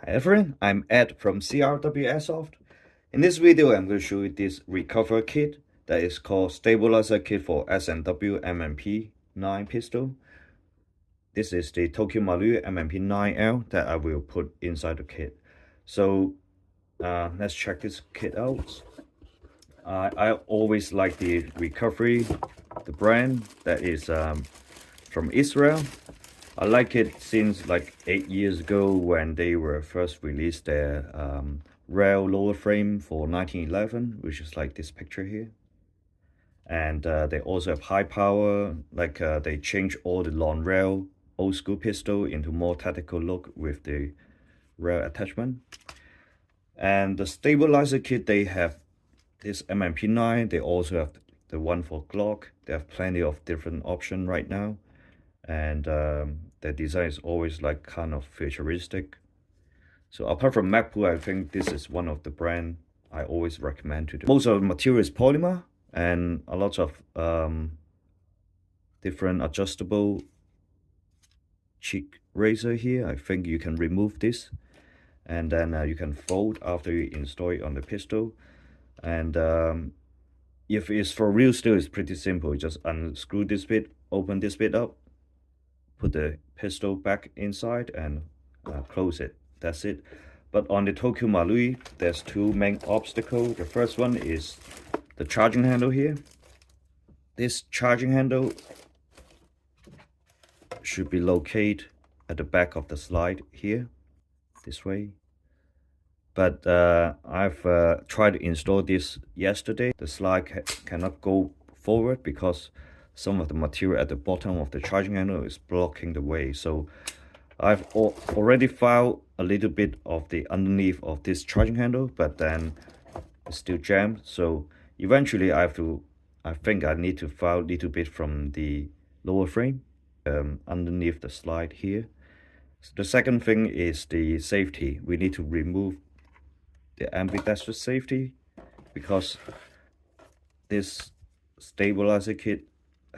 Hi everyone, I'm Ed from CRW Airsoft. In this video, I'm going to show you this recover kit that is called Stabilizer Kit for S&W M&P9 pistol. This is the Tokyo Marui M&P9L that I will put inside the kit. So let's check this kit out. I always like the recovery, the brand that is from Israel. I like it since like 8 years ago when they were first released their rail lower frame for 1911, which is like this picture here. And they also have high power, like they changed all the long rail old school pistol into more tactical look with the rail attachment. And the stabilizer kit, they have this M&P9, they also have the one for Glock. They have plenty of different options right now. And their design is always like kind of futuristic. So apart from Magpul, I think this is one of the brand I always recommend to do. Most of the material is polymer and a lot of different adjustable cheek razor here. I think you can remove this and then you can fold after you install it on the pistol. And if it's for real steel, it's pretty simple. You just unscrew this bit, open this bit up, put the pistol back inside and close it. That's it. But on the Tokyo Marui, there's two main obstacles. The first one is the charging handle here. This charging handle should be located at the back of the slide here, this way. But I've tried to install this yesterday. The slide cannot go forward because some of the material at the bottom of the charging handle is blocking the way. So I've already filed a little bit of the underneath of this charging handle, but then it's still jammed. So eventually I think I need to file a little bit from the lower frame underneath the slide here. So the second thing is the safety. We need to remove the ambidextrous safety because this stabilizer kit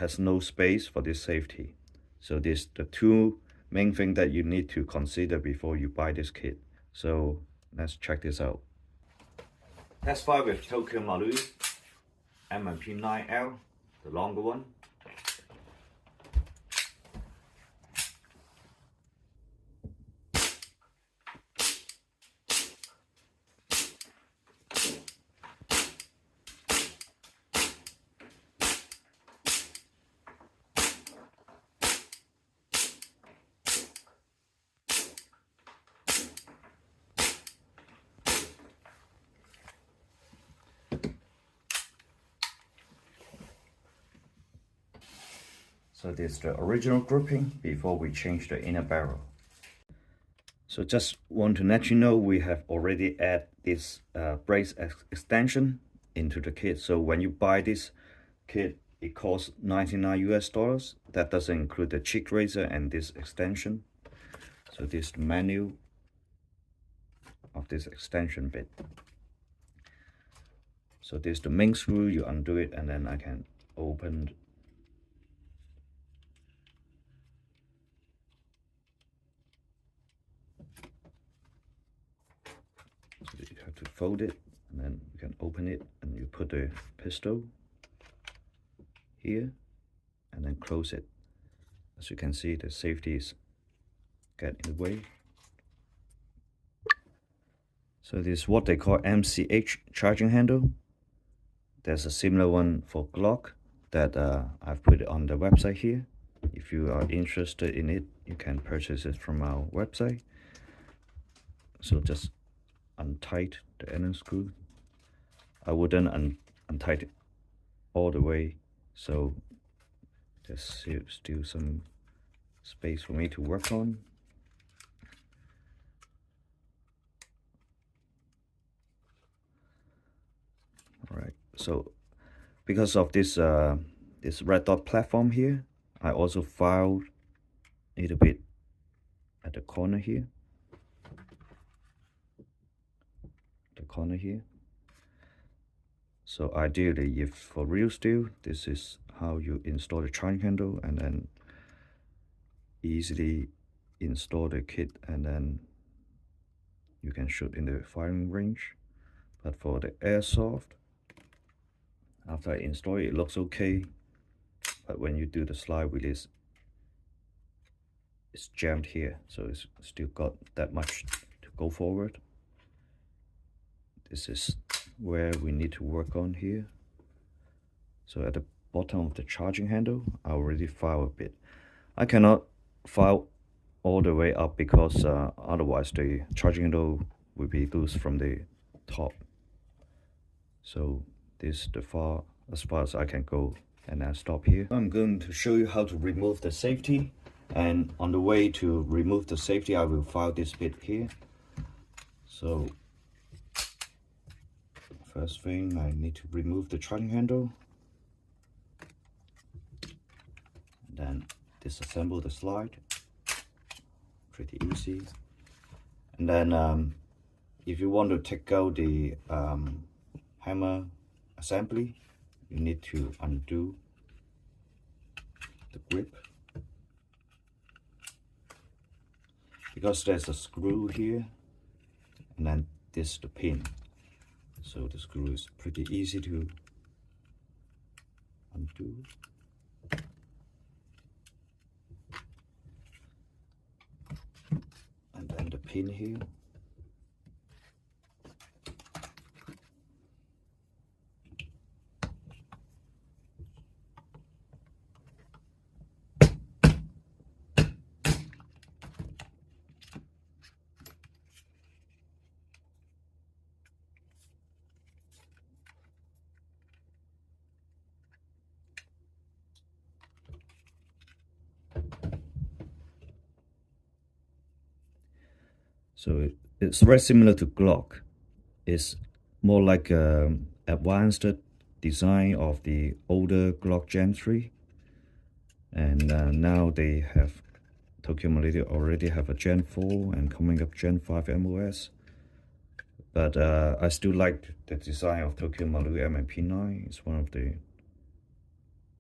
has no space for this safety. So this the two main thing that you need to consider before you buy this kit. So let's check this out. Let's start with Tokyo Marui M&P9L, the longer one. So this is the original grouping before we change the inner barrel. So just want to let you know we have already added this brace extension into the kit. So when you buy this kit, it costs $99 US. That doesn't include the cheek razor and this extension. So this is the menu of this extension bit. So this is the main screw, you undo it and then I can open. So you have to fold it and then you can open it and you put the pistol here and then close it. As you can see, the safety is get in the way. So this is what they call MCH charging handle. There's a similar one for Glock that I've put it on the website here. If you are interested in it, you can purchase it from our website. So just untight the Allen screw. I wouldn't untight it all the way, so there's still some space for me to work on. All right, so because of this this red dot platform here, I also filed a little bit at the corner here. So ideally, if for real steel, this is how you install the charging handle and then easily install the kit and then you can shoot in the firing range. But for the airsoft, after I install it, it looks okay. But when you do the slide release, it's jammed here, so it's still got that much to go forward. This is where we need to work on here. So at the bottom of the charging handle, I already file a bit. I cannot file all the way up because otherwise the charging handle will be loose from the top. So this is as far as I can go, and I stop here. I'm going to show you how to remove the safety, and on the way to remove the safety, I will file this bit here. So first thing, I need to remove the charging handle, and then disassemble the slide. Pretty easy. And then if you want to take out the hammer assembly, you need to undo the grip, because there's a screw here, and then this is the pin. So the screw is pretty easy to undo. And then the pin here. So it's very similar to Glock. It's more like an advanced design of the older Glock Gen 3. And now they have, Tokyo Marui already have a Gen 4 and coming up Gen 5 MOS. But I still like the design of Tokyo Marui M&P9. It's one of the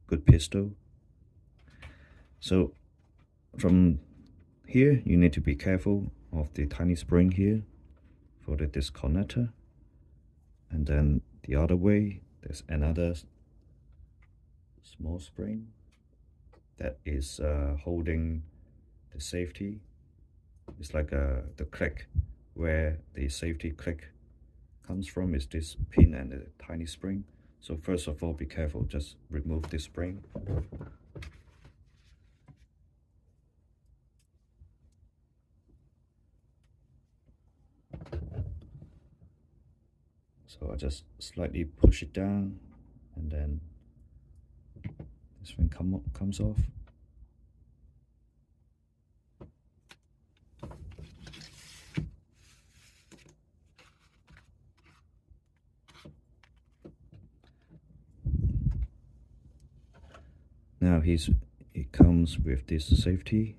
good pistol. So from here, you need to be careful of the tiny spring here for the disconnector. And then the other way, there's another small spring that is holding the safety. It's like the click, where the safety click comes from is this pin and the tiny spring. So first of all, be careful, just remove this spring. So I just slightly push it down, and then this thing comes off. Now it comes with this safety.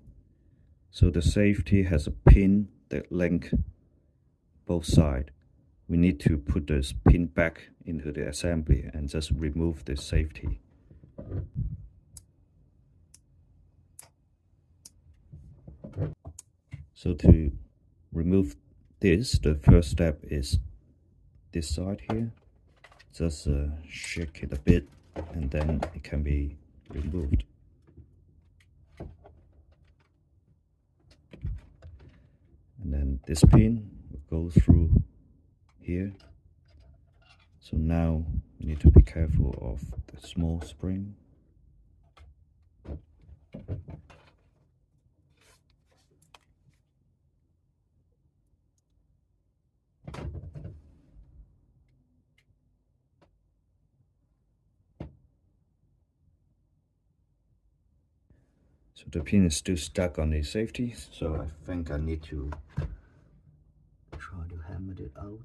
So the safety has a pin that link both sides. We need to put this pin back into the assembly and just remove the safety. So to remove this, the first step is this side here. Just shake it a bit, and then it can be removed. And then this pin will go through here. So now you need to be careful of the small spring. So the pin is still stuck on the safety, so I think I need to try to hammer it out.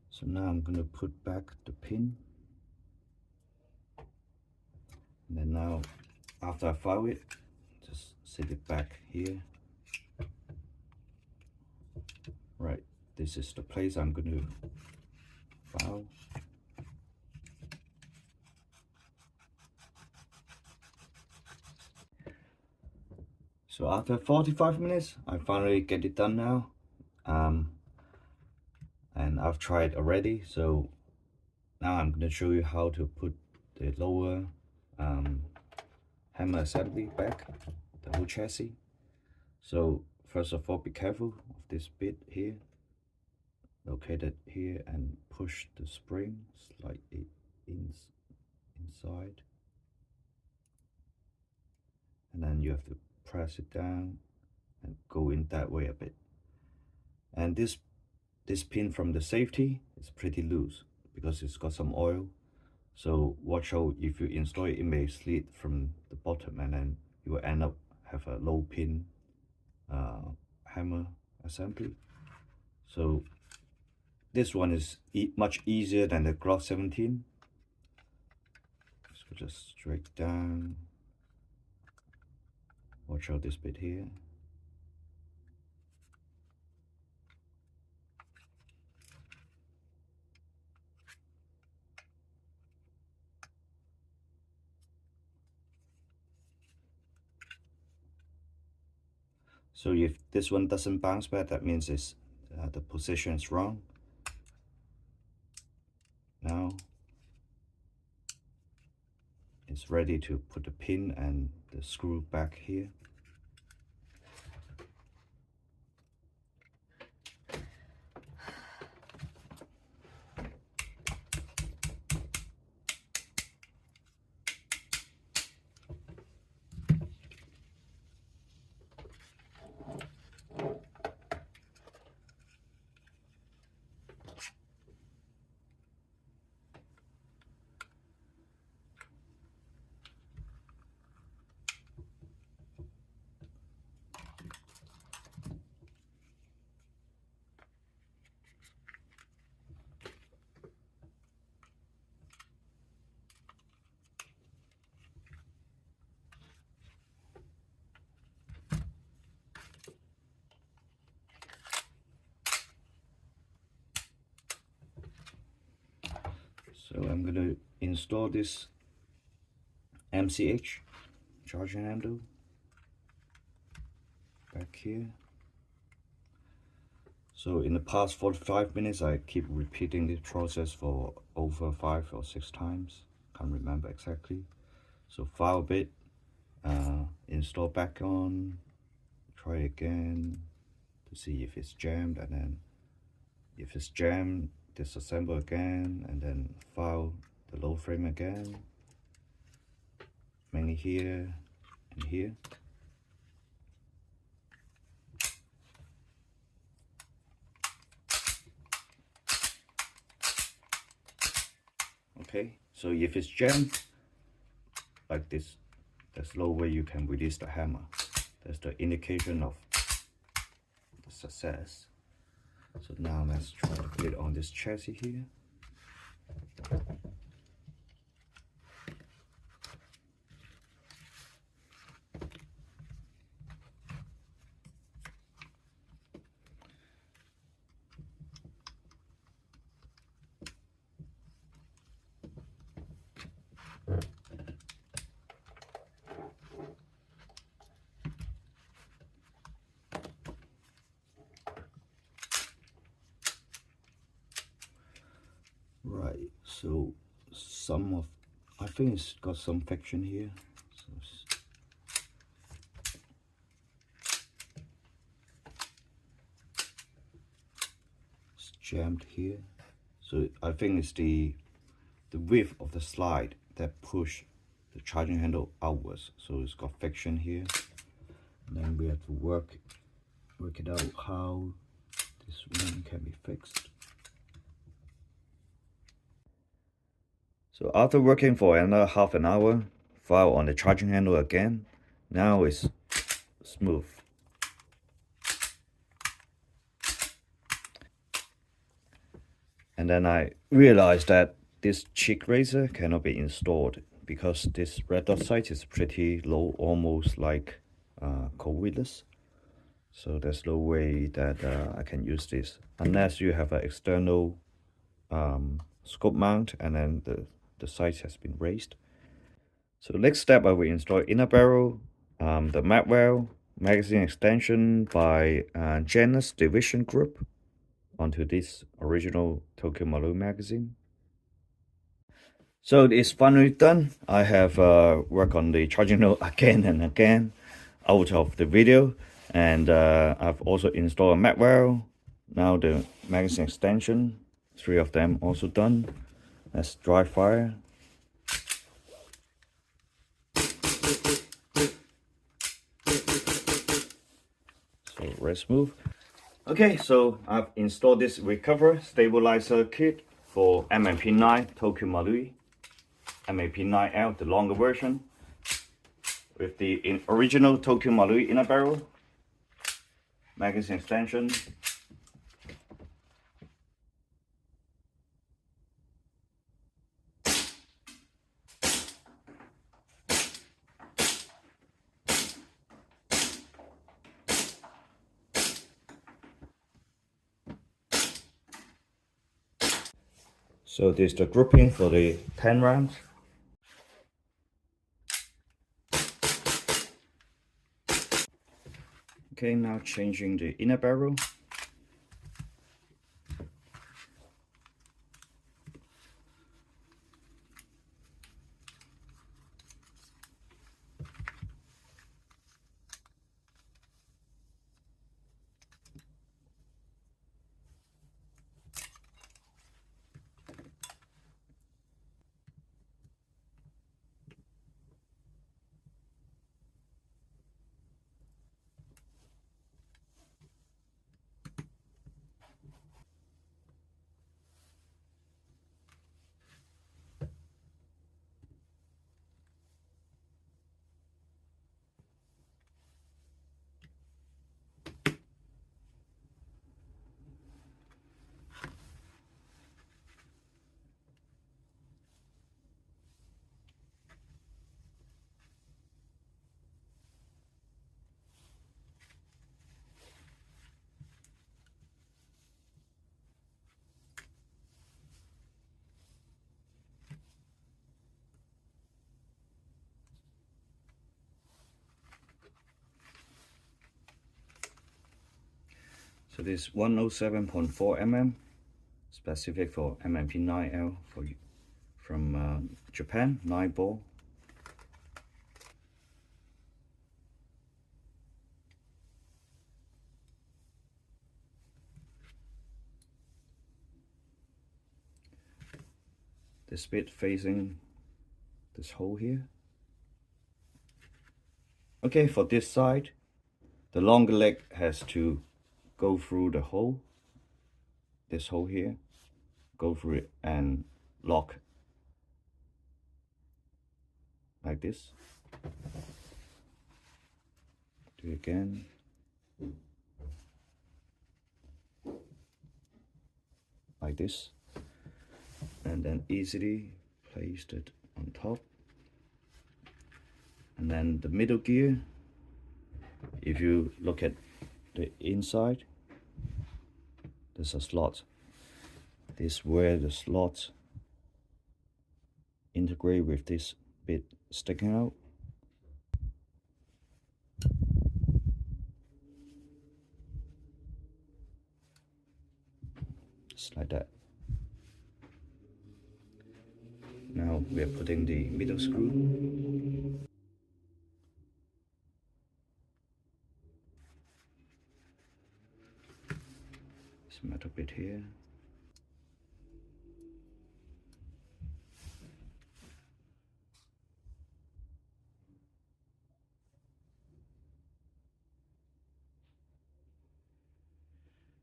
So now I'm going to put back the pin. And then now, after I file it, just set it back here. Right, this is the place I'm going to file. So after 45 minutes, I finally get it done now. And I've tried already, so now I'm going to show you how to put the lower hammer assembly back, the whole chassis. So first of all, be careful of this bit here, located here, and push the spring slightly inside, and then you have to press it down and go in that way a bit. And this pin from the safety is pretty loose because it's got some oil, so watch out. If you install it, it may slide from the bottom, and then you will end up have a low pin hammer assembly. So this one is much easier than the Glock 17. So just straight down, watch out this bit here. So if this one doesn't bounce back, that means it's the position is wrong. Now it's ready to put the pin and the screw back here. So I'm going to install this MCH charging handle back here. So in the past 45 minutes, I keep repeating this process for over 5 or 6 times. Can't remember exactly. So file a bit, install back on, try again to see if it's jammed, and then if it's jammed, disassemble again, and then file the low frame again, mainly here and here. Okay, so if it's jammed like this, there's no way you can release the hammer. That's the indication of the success. So now let's try to put it on this chassis here. Right, so I think it's got some friction here. So it's jammed here. So I think it's the width of the slide that push the charging handle outwards. So it's got friction here. And then we have to work it out how this one can be fixed. So after working for another half an hour, file on the charging handle again. Now it's smooth. And then I realized that this cheek razor cannot be installed because this red dot sight is pretty low, almost like cordless. So there's no way that I can use this unless you have an external scope mount and then the sight has been raised. So the next step, I will install inner barrel, the mat well, magazine extension by Janus Division Group onto this original Tokyo Marui magazine. So it's finally done. I have worked on the charging node again and again out of the video, and I've also installed a mat well. Now the magazine extension, 3 of them also done. Let's dry fire. So let's move. Okay, so I've installed this recover stabilizer kit for M&P9 Tokyo Marui M&P9L, the longer version, with the original Tokyo Marui inner barrel, magazine extension, so this is the grouping for the 10 rounds. Okay, now changing the inner barrel. So this 107.4 mm, specific for M&P9L from Japan, 9 ball. This bit facing this hole here. Okay, for this side, the longer leg has to go through the hole, this hole here, go through it and lock like this. Do it again. Like this. And then easily place it on top. And then the middle gear, if you look at the inside, there's a slot. This is where the slots integrate with this bit sticking out. Just like that. Now we are putting the middle screw. This metal bit here.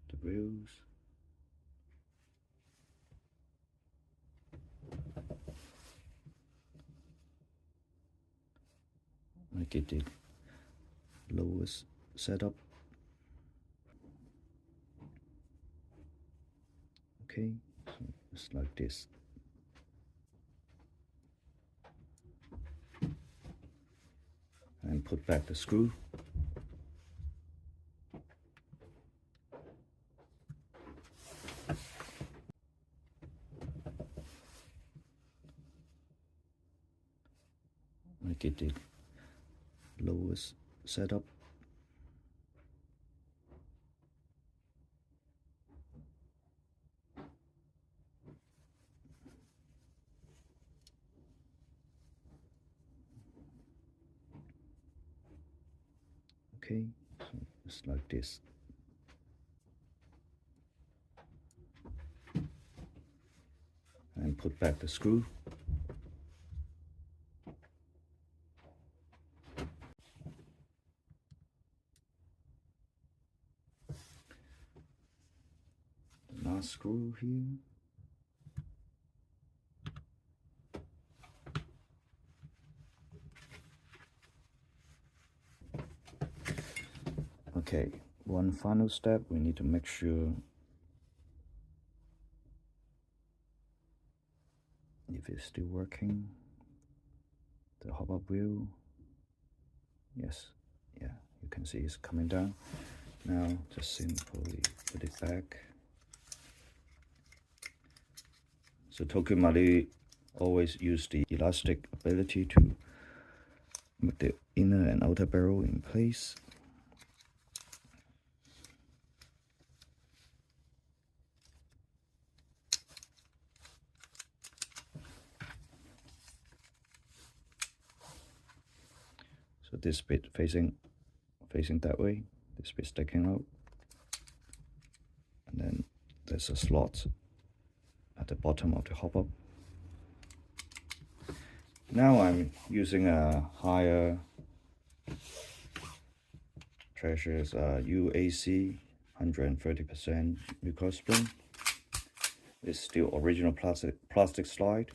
The wheels. I get the lowest setup. Okay, so just like this. And put back the screw. Make it the lowest setup. Okay, so just like this. And put back the screw. The last screw here. Okay, one final step, we need to make sure if it's still working. The hop-up wheel, yes, yeah, you can see it's coming down. Now just simply put it back. So Tokyo Marui always use the elastic ability to make the inner and outer barrel in place. So this bit facing that way, this bit sticking out, and then there's a slot at the bottom of the hop-up. Now I'm using a higher pressures UAC 130% recoil spring. It's still original plastic slide.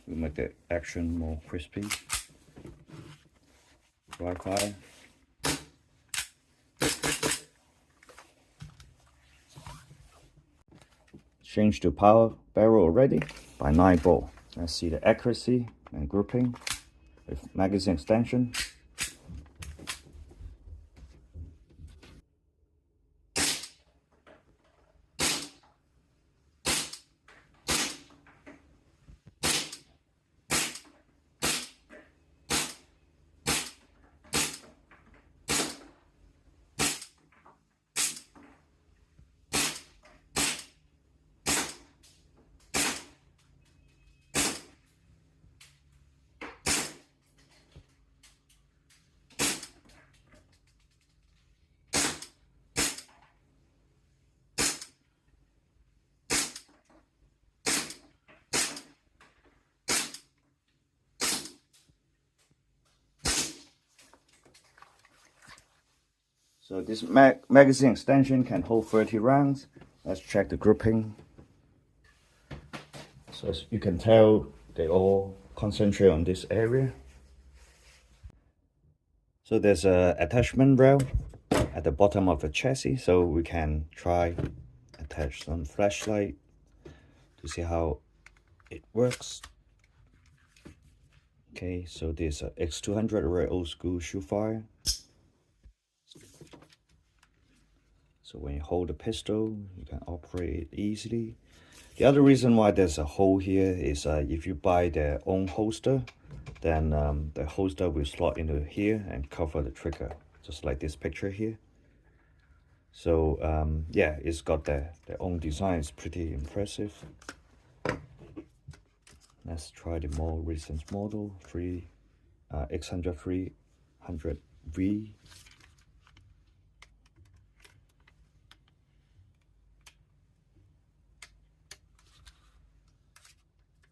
We make the action more crispy. Dry fire. Change to power barrel already by 9 ball. Let's see the accuracy and grouping with magazine extension. So this magazine extension can hold 30 rounds. Let's check the grouping. So as you can tell, they all concentrate on this area. So there's a attachment rail at the bottom of the chassis, so we can try attach some flashlight to see how it works. Okay, so there's a X200, a very old school shoe fire. So when you hold the pistol, you can operate it easily. The other reason why there's a hole here is if you buy their own holster, then the holster will slot into here and cover the trigger, just like this picture here. So yeah, it's got their own design. It's pretty impressive. Let's try the more recent model, X100 300V.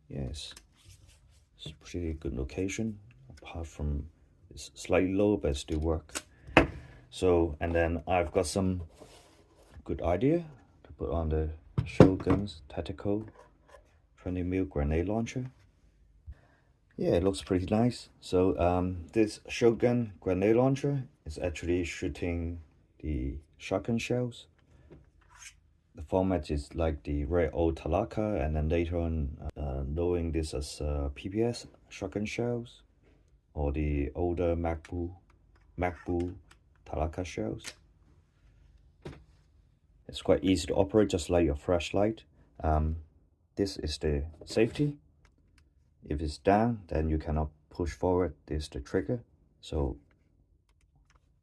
Yes, it's a pretty good location, apart from it's slightly low, but it still work. So, and then I've got some good idea to put on the Shogun's tactical 20mm grenade launcher. Yeah, it looks pretty nice. So this Shogun grenade launcher is actually shooting the shotgun shells. the format is like the very old Talaka, and then later on knowing this as PPS shotgun shells, or the older MacBoo Talaka shells. It's quite easy to operate, just like your flashlight. This is the safety. If it's down, then you cannot push forward. This is the trigger. So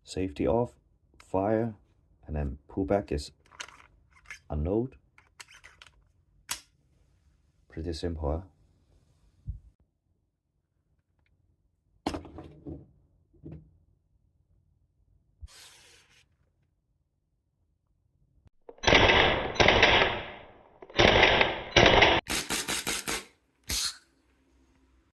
safety off, fire, and then pull back is unload. Pretty simple, huh?